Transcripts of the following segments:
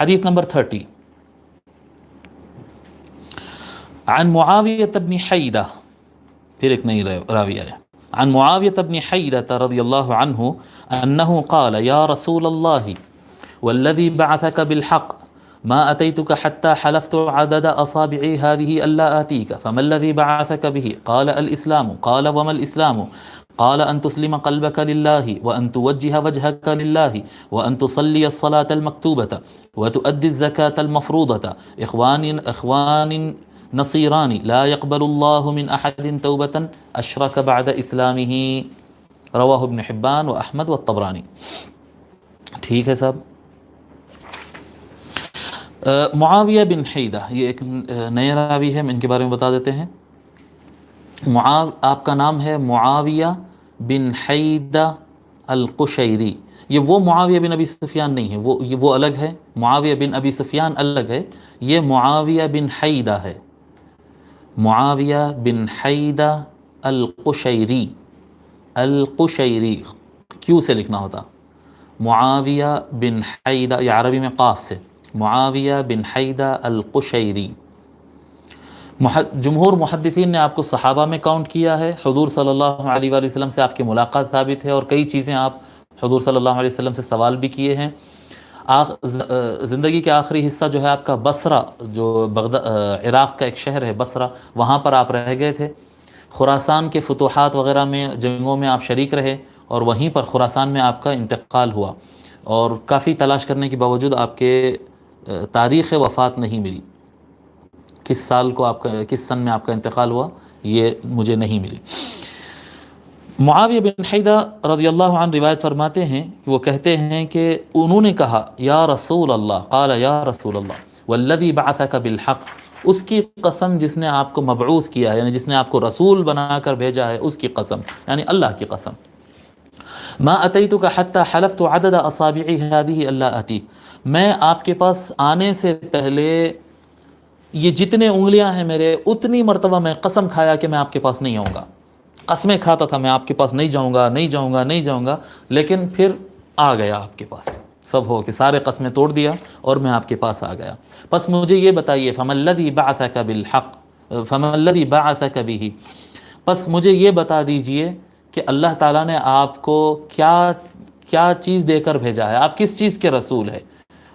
حدیث نمبر 30 عن معاویہ بن حیدہ، پھر ایک نئی راوی ہے، عن معاویہ بن حیدہ رضی اللہ عنہ انہ قال یا رسول اللہ والذی بعثک بالحق ما أتيتك حتى حلفت عدد أصابعي هذه ألا آتيك فما الذي بعثك به؟ قال الإسلام. قال وما الإسلام؟ قال أن تسلم قلبك لله وأن توجه وجهك لله وأن تصلي الصلاة المكتوبة وتؤدي الزكاة المفروضة إخوان نصيران لا يقبل الله من أحد توبة أشرك بعد إسلامه. رواه ابن حبان وأحمد والطبراني. ٹھیک ہے صاحب. معاویہ بن حیدہ یہ ایک نئے راوی ہے، ان کے بارے میں بتا دیتے ہیں. آپ کا نام ہے معاویہ بن حیدہ القشیری. یہ وہ معاویہ بن ابی سفیان نہیں ہے، وہ الگ ہے. معاویہ بن ابی سفیان الگ ہے، یہ معاویہ بن حیدہ ہے. معاویہ بن حیدہ القشیری. القشیری کیوں سے لکھنا ہوتا، معاویہ بن حیدہ، یہ عربی میں قاف سے، معاویہ بن حیدہ القشیری. جمہور محدثین نے آپ کو صحابہ میں کاؤنٹ کیا ہے. حضور صلی اللہ علیہ وآلہ وسلم سے آپ کی ملاقات ثابت ہے، اور کئی چیزیں آپ حضور صلی اللہ علیہ وسلم سے سوال بھی کیے ہیں. زندگی کے آخری حصہ جو ہے آپ کا بصرہ، جو عراق کا ایک شہر ہے بصرہ، وہاں پر آپ رہ گئے تھے. خراسان کے فتوحات وغیرہ میں، جنگوں میں آپ شریک رہے، اور وہیں پر خراسان میں آپ کا انتقال ہوا، اور کافی تلاش کرنے کے باوجود آپ کے تاریخ وفات نہیں ملی. کس سال کو آپ کا، کس سن میں آپ کا انتقال ہوا، یہ مجھے نہیں ملی. معاویہ بن حیدہ رضی اللہ عنہ روایت فرماتے ہیں، وہ کہتے ہیں کہ انہوں نے کہا یا رسول اللہ، قال یا رسول اللہ والذی بعثک بالحق، اس کی قسم جس نے آپ کو مبعوث کیا ہے، یعنی جس نے آپ کو رسول بنا کر بھیجا ہے، اس کی قسم، یعنی اللہ کی قسم. ما اتیتک حتی حلفت عدد اصابعی هذه الا آتیک، میں آپ کے پاس آنے سے پہلے یہ جتنے انگلیاں ہیں میرے، اتنی مرتبہ میں قسم کھایا کہ میں آپ کے پاس نہیں آؤں گا. قسمیں کھاتا تھا میں آپ کے پاس نہیں جاؤں گا، نہیں جاؤں گا، نہیں جاؤں گا، لیکن پھر آ گیا آپ کے پاس. سب ہو کہ سارے قسمیں توڑ دیا اور میں آپ کے پاس آ گیا. پس مجھے یہ بتائیے فَمَا الَّذِي بَعَثَكَ بِالْحَقِّ فَمَا الَّذِي بَعَثَكَ بِهِ، پس مجھے یہ بتا دیجئے کہ اللہ تعالیٰ نے آپ کو کیا چیز دے کر بھیجا ہے، آپ کس چیز کے رسول ہے.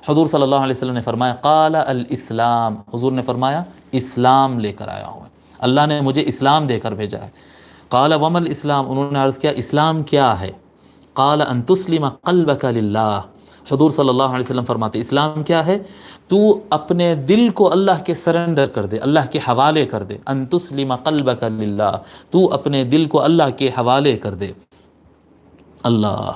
حضور صلی اللہ علیہ وسلم نے فرمایا قال الاسلام، حضور نے فرمایا اسلام لے کر آیا ہوں، اللہ نے مجھے اسلام دے کر بھیجا ہے. قال وما الاسلام، انہوں نے عرض کیا اسلام کیا ہے. قال ان تسلم قلبک للہ، حضور صلی اللہ علیہ وسلم فرماتے اسلام کیا ہے، تو اپنے دل کو اللہ کے سرنڈر کر دے، اللہ کے حوالے کر دے. ان تسلم قلبک للہ، تو اپنے دل کو اللہ کے حوالے کر دے. اللہ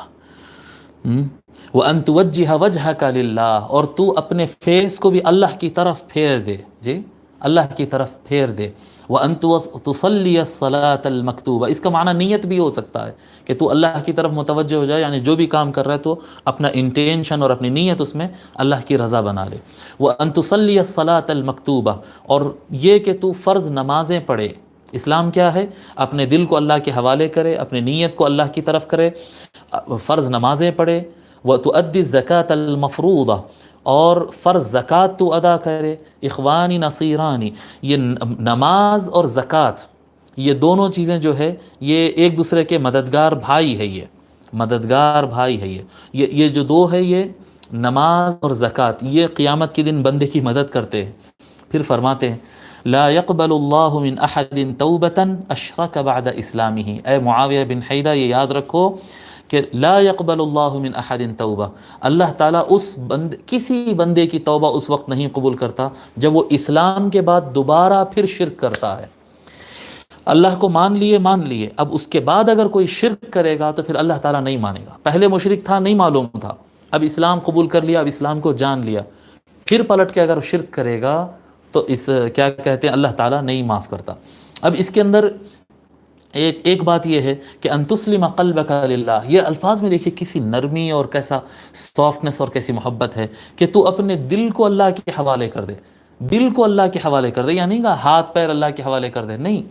وَأَن تُوَجِّهَ وَجْهَكَ لِلَّهِ، اور تو اپنے فیس کو بھی اللہ کی طرف پھیر دے، جی اللہ کی طرف پھیر دے. وَأَن تُصَلِّيَ الصَّلَاةَ الْمَكْتُوبَةَ، اس کا معنی نیت بھی ہو سکتا ہے کہ تو اللہ کی طرف متوجہ ہو جائے، یعنی جو بھی کام کر رہا ہے تو اپنا انٹینشن اور اپنی نیت اس میں اللہ کی رضا بنا لے. وَأَن تُصَلِّيَ الصَّلَاةَ الْمَكْتُوبَةَ، اور یہ کہ تو فرض نمازیں پڑھے. اسلام کیا ہے، اپنے دل کو اللہ کے حوالے کرے، اپنے نیت کو اللہ کی طرف کرے، فرض نمازیں پڑھے. وَتُؤَدِّي الزَّكَاةَ الْمَفْرُوضَةَ، اور فرض زکوٰۃ تو ادا کرے. اخوانی نصیرانی، یہ نماز اور زکوٰۃ یہ دونوں چیزیں جو ہے یہ ایک دوسرے کے مددگار بھائی ہے، یہ مددگار بھائی ہے. یہ جو دو ہے، یہ نماز اور زکوٰۃ، یہ قیامت کے دن بندے کی مدد کرتے ہیں. پھر فرماتے ہیں لا يقبل اللہ من احد توبۃ اشرک بعد اسلامہ. اے معاویہ بن حیدہ یہ یاد رکھو کہ لا يقبل اللہ من احد توبہ، اللہ تعالیٰ کسی بندے کی توبہ اس وقت نہیں قبول کرتا جب وہ اسلام کے بعد دوبارہ پھر شرک کرتا ہے. اللہ کو مان لیے، اب اس کے بعد اگر کوئی شرک کرے گا تو پھر اللہ تعالیٰ نہیں مانے گا. پہلے مشرک تھا، نہیں معلوم تھا، اب اسلام قبول کر لیا، اب اسلام کو جان لیا، پھر پلٹ کے اگر شرک کرے گا تو اس کیا کہتے ہیں اللہ تعالیٰ نہیں معاف کرتا. اب اس کے اندر ایک بات یہ ہے کہ ان تسلم قلبک للہ، یہ الفاظ میں دیکھیے کسی نرمی اور کیسا سافٹنس اور کیسی محبت ہے کہ تو اپنے دل کو اللہ کے حوالے کر دے. دل کو اللہ کے حوالے کر دے، یعنی نہیں کہ ہاتھ پیر اللہ کے حوالے کر دے، نہیں،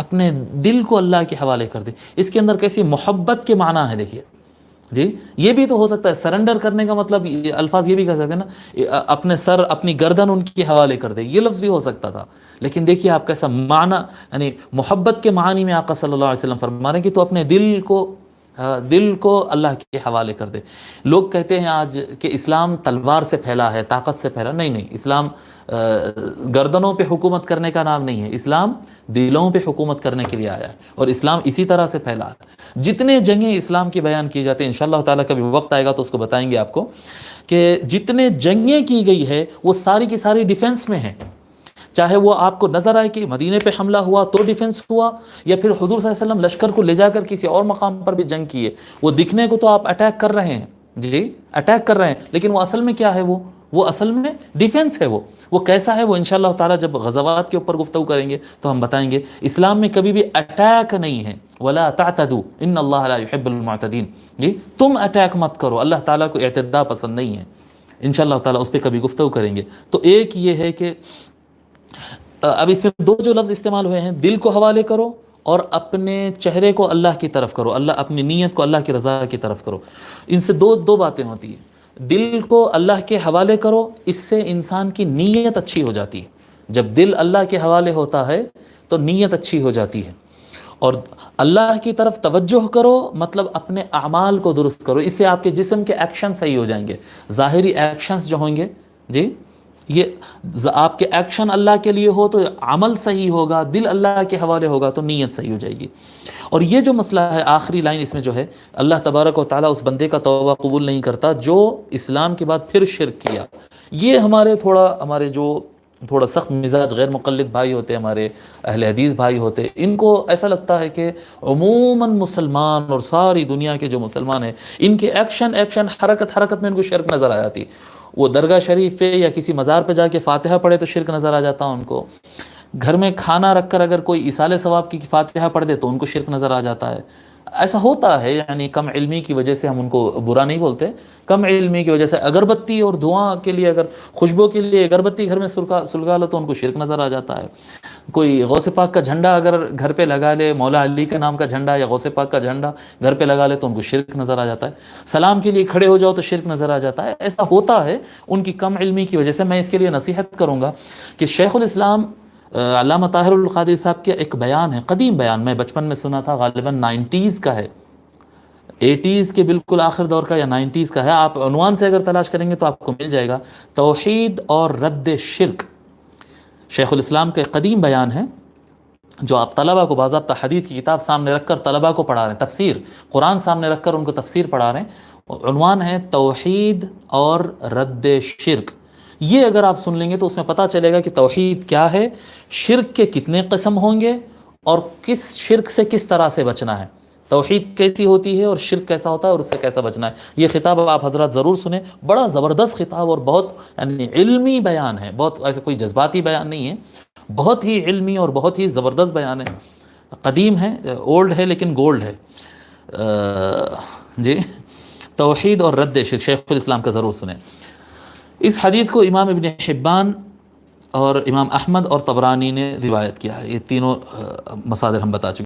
اپنے دل کو اللہ کے حوالے کر دے. اس کے اندر کیسی محبت کے معنی ہے دیکھیے. جی یہ بھی تو ہو سکتا ہے، سرنڈر کرنے کا مطلب الفاظ یہ بھی کہہ سکتے ہیں نا، اپنے سر اپنی گردن ان کے حوالے کر دے، یہ لفظ بھی ہو سکتا تھا، لیکن دیکھیے آپ کیسا معنی، یعنی محبت کے معنی میں آقا صلی اللہ علیہ وسلم فرما رہے ہیں کہ تو اپنے دل کو اللہ کے حوالے کر دے۔ لوگ کہتے ہیں آج کہ اسلام تلوار سے پھیلا ہے، طاقت سے پھیلا، نہیں اسلام گردنوں پہ حکومت کرنے کا نام نہیں ہے، اسلام دلوں پہ حکومت کرنے کے لیے آیا ہے، اور اسلام اسی طرح سے پھیلا ہے۔ جتنے جنگیں اسلام کی بیان کی جاتی ہیں، انشاءاللہ تعالیٰ کبھی وقت آئے گا تو اس کو بتائیں گے آپ کو، کہ جتنے جنگیں کی گئی ہے وہ ساری کی ساری ڈیفنس میں ہیں، چاہے وہ آپ کو نظر آئے کہ مدینے پہ حملہ ہوا تو ڈیفنس ہوا، یا پھر حضور صلی اللہ علیہ وسلم لشکر کو لے جا کر کسی اور مقام پر بھی جنگ کیے، وہ دکھنے کو تو آپ اٹیک کر رہے ہیں، جی اٹیک کر رہے ہیں، لیکن وہ اصل میں کیا ہے، وہ اصل میں ڈیفنس ہے، وہ کیسا ہے، وہ انشاءاللہ تعالیٰ جب غزوات کے اوپر گفتگو کریں گے تو ہم بتائیں گے۔ اسلام میں کبھی بھی اٹیک نہیں ہے، وَلَا تَعْتَدُوا إِنَّ اللَّهَ لَا يُحِبُّ الْمُعْتَدِينَ، جی تم اٹیک مت کرو، اللہ تعالیٰ کو اعتداء پسند نہیں ہے، انشاءاللہ تعالیٰ اس پہ کبھی گفتگو کریں گے۔ تو ایک یہ ہے کہ اب اس میں دو جو لفظ استعمال ہوئے ہیں، دل کو حوالے کرو اور اپنے چہرے کو اللہ کی طرف کرو، اپنی نیت کو اللہ کی رضا کی طرف کرو، ان سے دو باتیں ہوتی ہیں۔ دل کو اللہ کے حوالے کرو، اس سے انسان کی نیت اچھی ہو جاتی ہے، جب دل اللہ کے حوالے ہوتا ہے تو نیت اچھی ہو جاتی ہے، اور اللہ کی طرف توجہ کرو مطلب اپنے اعمال کو درست کرو، اس سے آپ کے جسم کے ایکشن صحیح ہو جائیں گے، ظاہری ایکشنز جو ہوں گے، جی یہ آپ کے ایکشن اللہ کے لیے ہو تو عمل صحیح ہوگا، دل اللہ کے حوالے ہوگا تو نیت صحیح ہو جائے گی۔ اور یہ جو مسئلہ ہے، آخری لائن اس میں جو ہے، اللہ تبارک و تعالیٰ اس بندے کا توبہ قبول نہیں کرتا جو اسلام کے بعد پھر شرک کیا۔ یہ ہمارے جو تھوڑا سخت مزاج غیر مقلد بھائی ہوتے ہیں، ہمارے اہل حدیث بھائی ہوتے ہیں، ان کو ایسا لگتا ہے کہ عموماً مسلمان اور ساری دنیا کے جو مسلمان ہیں، ان کے ایکشن حرکت میں ان کو شرک نظر آ جاتی۔ وہ درگاہ شریف پہ یا کسی مزار پہ جا کے فاتحہ پڑھے تو شرک نظر آ جاتا ان کو، گھر میں کھانا رکھ کر اگر کوئی ایصال ثواب کی فاتحہ پڑھ دے تو ان کو شرک نظر آ جاتا ہے۔ ایسا ہوتا ہے، یعنی کم علمی کی وجہ سے ہم ان کو برا نہیں بولتے، کم علمی کی وجہ سے اگربتی اور دعا کے لیے، اگر خوشبو کے لیے اگربتی گھر میں سلگا لو تو ان کو شرک نظر آ جاتا ہے۔ کوئی غوث پاک کا جھنڈا اگر گھر پہ لگا لے، مولا علی کا نام کا جھنڈا یا غوث پاک کا جھنڈا گھر پہ لگا لے تو ان کو شرک نظر آ جاتا ہے۔ سلام کے لیے کھڑے ہو جاؤ تو شرک نظر آ جاتا ہے۔ ایسا ہوتا ہے ان کی کم علمی کی وجہ سے۔ میں اس کے لیے نصیحت کروں گا کہ شیخ الاسلام علامہ طاہر القادری صاحب کے ایک بیان ہے، قدیم بیان، میں بچپن میں سنا تھا، غالباً 90s کا ہے، 80s کے بالکل آخر دور کا یا 90s کا ہے، آپ عنوان سے اگر تلاش کریں گے تو آپ کو مل جائے گا، توحید اور رد شرک۔ شیخ الاسلام کا ایک قدیم بیان ہے جو آپ طلبہ کو باضابطہ حدیث کی کتاب سامنے رکھ کر طلبہ کو پڑھا رہے ہیں، تفسیر قرآن سامنے رکھ کر ان کو تفسیر پڑھا رہے ہیں، عنوان ہے توحید اور رد شرک۔ یہ اگر آپ سن لیں گے تو اس میں پتہ چلے گا کہ توحید کیا ہے، شرک کے کتنے قسم ہوں گے، اور کس شرک سے کس طرح سے بچنا ہے، توحید کیسی ہوتی ہے اور شرک کیسا ہوتا ہے اور اس سے کیسا بچنا ہے۔ یہ خطاب آپ حضرات ضرور سنیں، بڑا زبردست خطاب اور بہت یعنی علمی بیان ہے، بہت ایسا کوئی جذباتی بیان نہیں ہے، بہت ہی علمی اور بہت ہی زبردست بیان ہے، قدیم ہے، اولڈ ہے لیکن گولڈ ہے۔ جی توحید اور رد شرک، شیخ الاسلام کا ضرور سنیں۔ اس حدیث کو امام ابن حبان اور امام احمد اور طبرانی نے روایت کیا ہے، یہ تینوں مصادر ہم بتا چکے ہیں۔